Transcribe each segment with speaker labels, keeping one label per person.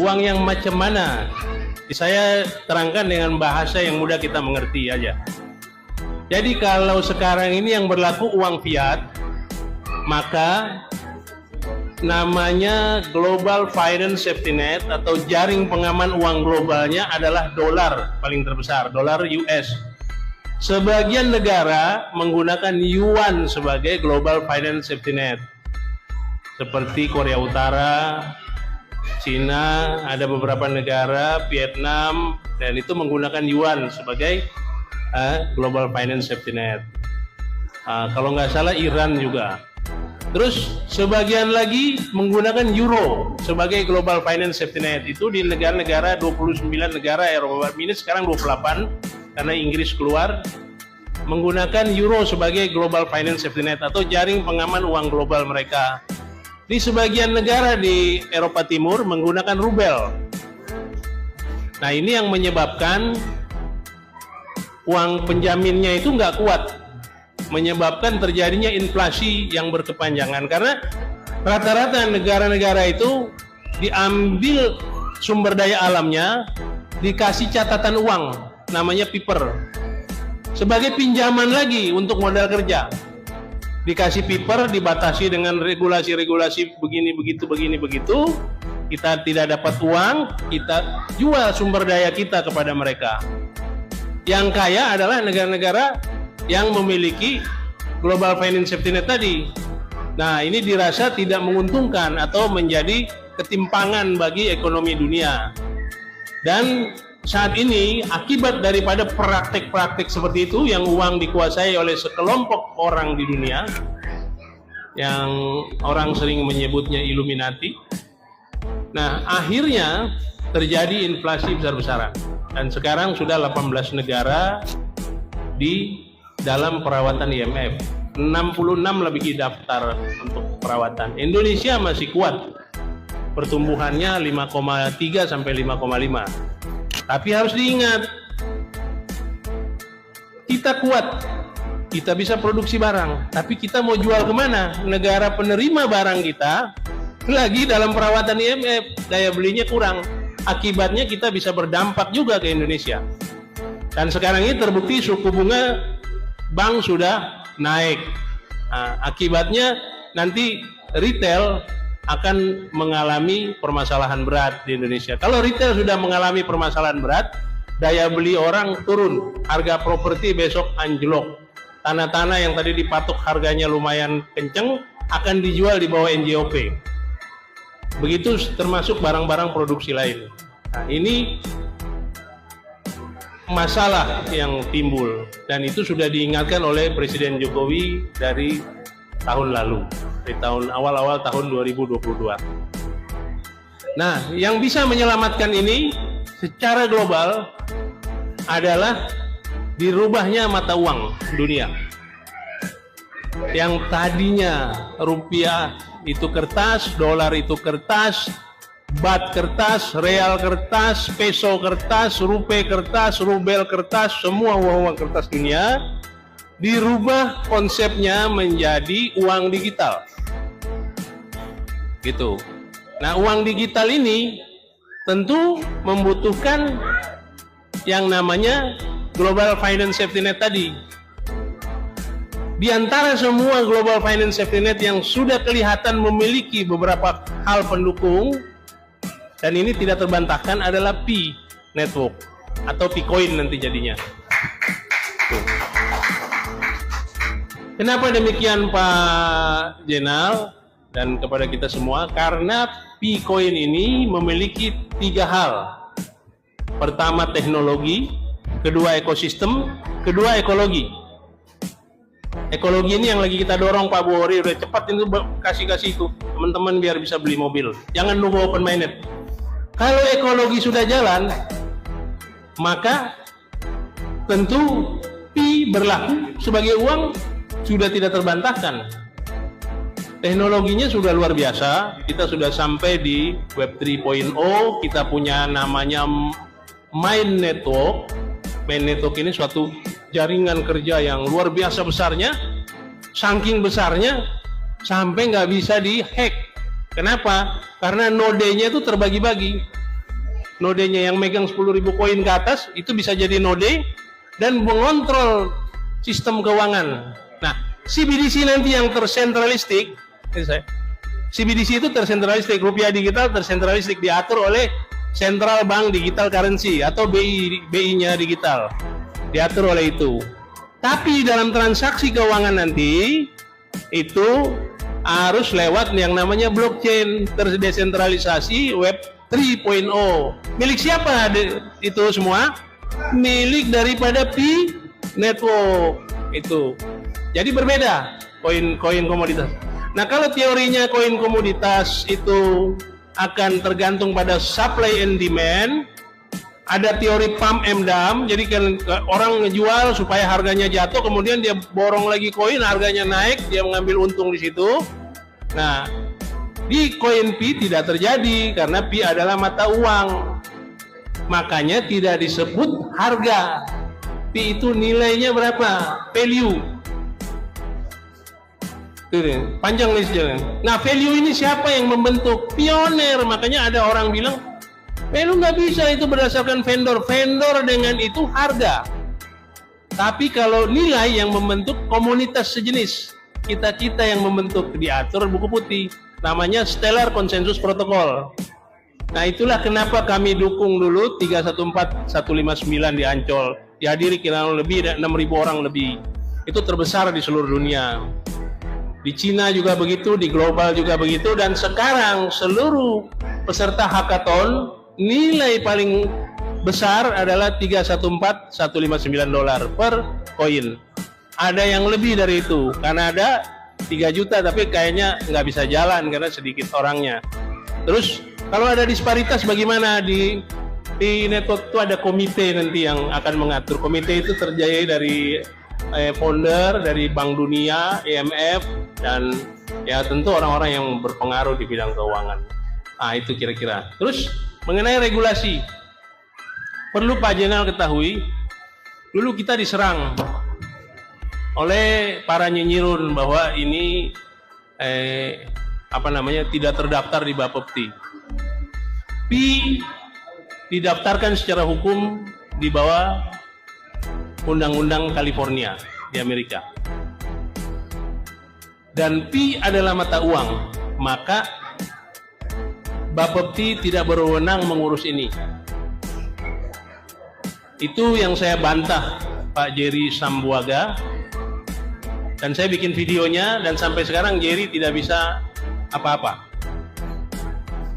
Speaker 1: Uang yang macam mana? Saya terangkan dengan bahasa yang mudah kita mengerti aja. Jadi kalau sekarang ini yang berlaku uang fiat, maka namanya Global Finance Safety Net atau jaring pengaman uang globalnya adalah dolar paling terbesar, dolar US. Sebagian negara menggunakan yuan sebagai Global Finance Safety Net, seperti Korea Utara, Cina, ada beberapa negara, Vietnam, dan itu menggunakan yuan sebagai Global Finance Safety Net. Kalau nggak salah Iran juga. Terus sebagian lagi menggunakan euro sebagai Global Finance Safety Net. Itu di negara-negara 29 negara Eropa ini sekarang 28 karena Inggris keluar, menggunakan euro sebagai Global Finance Safety Net atau jaring pengaman uang global mereka. Di sebagian negara di Eropa Timur menggunakan rubel. Nah, ini yang menyebabkan uang penjaminnya itu nggak kuat, menyebabkan terjadinya inflasi yang berkepanjangan karena rata-rata negara-negara itu diambil sumber daya alamnya, dikasih catatan uang namanya paper sebagai pinjaman lagi untuk modal kerja. Dikasih paper, dibatasi dengan regulasi-regulasi begini begitu, kita tidak dapat uang, kita jual sumber daya kita kepada mereka. Yang kaya adalah negara-negara yang memiliki Global Finance Safety Net tadi. Nah, ini dirasa tidak menguntungkan atau menjadi ketimpangan bagi ekonomi dunia. Dan saat ini akibat daripada praktek-praktek seperti itu yang uang dikuasai oleh sekelompok orang di dunia yang orang sering menyebutnya Illuminati. Nah, akhirnya terjadi inflasi besar-besaran dan sekarang sudah 18 negara di dalam perawatan IMF. 66 lebih daftar untuk perawatan. Indonesia masih kuat. Pertumbuhannya 5,3 sampai 5,5. Tapi harus diingat, kita kuat, kita bisa produksi barang, tapi kita mau jual kemana? Negara penerima barang kita lagi dalam perawatan IMF, daya belinya kurang. Akibatnya kita bisa berdampak juga ke Indonesia. Dan sekarang ini terbukti suku bunga bank sudah naik. Nah, akibatnya nanti retail akan mengalami permasalahan berat di Indonesia. Kalau retail sudah mengalami permasalahan berat, daya beli orang turun, harga properti besok anjlok. Tanah-tanah yang tadi dipatok harganya lumayan kenceng akan dijual di bawah NJOP. Begitu termasuk barang-barang produksi lain. Nah, ini masalah yang timbul dan itu sudah diingatkan oleh Presiden Jokowi dari tahun lalu, di tahun awal-awal tahun 2022. Nah, yang bisa menyelamatkan ini secara global adalah dirubahnya mata uang dunia. Yang tadinya rupiah itu kertas, dolar itu kertas, bat kertas, real kertas, peso kertas, rupiah kertas, rubel kertas, semua uang-uang kertas dunia dirubah konsepnya menjadi uang digital. Gitu. Nah, uang digital ini tentu membutuhkan yang namanya Global Finance Safety Net tadi. Di antara semua Global Finance Safety Net yang sudah kelihatan memiliki beberapa hal pendukung dan ini tidak terbantahkan adalah Pi Network atau Picoin nanti jadinya. Tuh. Kenapa demikian Pak Jenal dan kepada kita semua? Karena Picoin ini memiliki 3 hal. Pertama teknologi, kedua ekosistem, kedua ekologi. Ekologi ini yang lagi kita dorong Pak Buhori, udah cepat itu kasih itu teman-teman biar bisa beli mobil. Jangan nunggu open minded. Kalau ekologi sudah jalan, maka tentu Pi berlaku sebagai uang sudah tidak terbantahkan. Teknologinya sudah luar biasa, kita sudah sampai di Web 3.0, kita punya namanya Mind Network. Mind Network ini suatu jaringan kerja yang luar biasa besarnya, saking besarnya sampai nggak bisa dihack. Kenapa? Karena nodenya itu terbagi-bagi. nodenya yang megang 10.000 koin ke atas itu bisa jadi node dan mengontrol sistem keuangan. Nah, CBDC nanti yang tersentralistik, CBDC itu tersentralistik, rupiah digital tersentralistik, diatur oleh Central Bank Digital Currency atau BI-nya digital, diatur oleh itu. Tapi dalam transaksi keuangan nanti itu harus lewat yang namanya blockchain, terdesentralisasi, web 3.0. Milik siapa itu semua? Milik daripada Pi Network itu. Jadi berbeda koin komoditas. Nah, kalau teorinya koin komoditas itu akan tergantung pada supply and demand, ada teori pump and dump. Jadi kan orang ngejual supaya harganya jatuh, kemudian dia borong lagi koin, harganya naik, dia mengambil untung di situ. Nah, di koin Pi tidak terjadi karena Pi adalah mata uang, makanya tidak disebut harga. Pi itu nilainya berapa? Value. Panjang listnya. Nah, value ini siapa yang membentuk? Pioner. Makanya ada orang bilang, lu nggak bisa itu berdasarkan vendor. Vendor dengan itu harga. Tapi kalau nilai yang membentuk komunitas sejenis, kita yang membentuk, diatur buku putih. Namanya Stellar Consensus Protocol. Nah, itulah kenapa kami dukung dulu 314.159 di Ancol. Dihadiri kira lebih 6.000 orang lebih. Itu terbesar di seluruh dunia. Di Cina juga begitu, di global juga begitu, dan sekarang seluruh peserta hackathon nilai paling besar adalah $314.159 per koin. Ada yang lebih dari itu, karena ada 3 juta tapi kayaknya nggak bisa jalan karena sedikit orangnya. Terus kalau ada disparitas bagaimana? Di network itu ada komite nanti yang akan mengatur. Komite itu terdiri dari founder dari Bank Dunia, IMF, dan ya tentu orang-orang yang berpengaruh di bidang keuangan. Nah, itu kira-kira. Terus mengenai regulasi, perlu Pak Jenderal ketahui, dulu kita diserang oleh para nyinyirun bahwa ini tidak terdaftar di Bapepti. Pi didaftarkan secara hukum di bawah Undang-Undang California di Amerika. Dan Pi adalah mata uang, maka Bapepti tidak berwenang mengurus ini. Itu yang saya bantah Pak Jerry Sambuaga, dan saya bikin videonya, dan sampai sekarang Jerry tidak bisa apa-apa.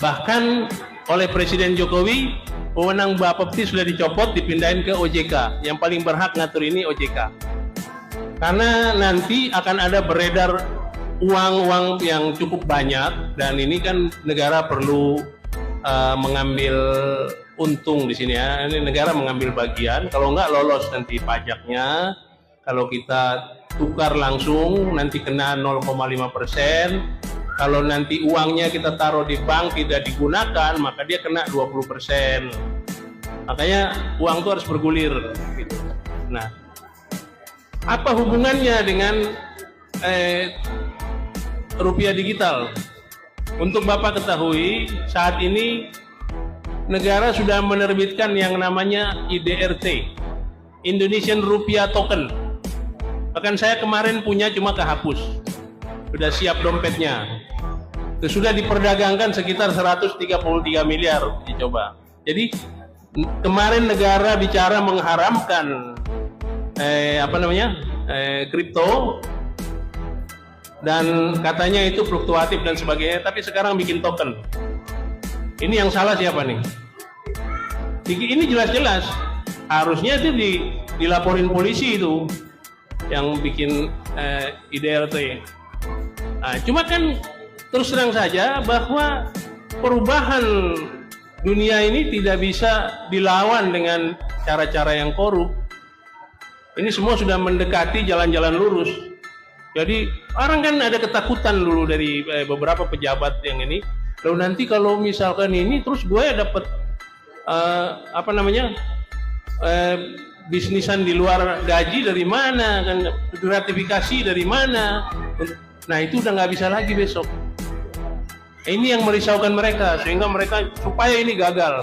Speaker 1: Bahkan oleh Presiden Jokowi, wewenang Bapepti sudah dicopot, dipindahin ke OJK. Yang paling berhak ngatur ini OJK. Karena nanti akan ada beredar uang-uang yang cukup banyak, dan ini kan negara perlu mengambil untung di sini ya. Ini negara mengambil bagian, kalau nggak lolos nanti pajaknya. Kalau kita tukar langsung nanti kena 0,5%. Kalau nanti uangnya kita taruh di bank tidak digunakan, maka dia kena 20%. Makanya uang itu harus bergulir gitu. Nah, apa hubungannya dengan rupiah digital? Untuk Bapak ketahui, saat ini negara sudah menerbitkan yang namanya IDRT, Indonesian Rupiah Token. Bahkan saya kemarin punya, cuma kehapus. Sudah siap dompetnya. Sudah diperdagangkan sekitar 133 miliar dicoba. Jadi kemarin negara bicara mengharamkan kripto, dan katanya itu fluktuatif dan sebagainya, tapi sekarang bikin token. Ini yang salah siapa nih? Ini jelas-jelas harusnya itu dilaporin polisi itu yang bikin IDRT. Nah, cuma kan terus terang saja bahwa perubahan dunia ini tidak bisa dilawan dengan cara-cara yang korup. Ini semua sudah mendekati jalan-jalan lurus. Jadi orang kan ada ketakutan dulu dari beberapa pejabat yang ini. Lalu nanti kalau misalkan ini terus gue dapat bisnisan di luar gaji dari mana, kan gratifikasi dari mana? Nah, itu udah nggak bisa lagi besok. Ini yang merisaukan mereka, sehingga mereka supaya ini gagal.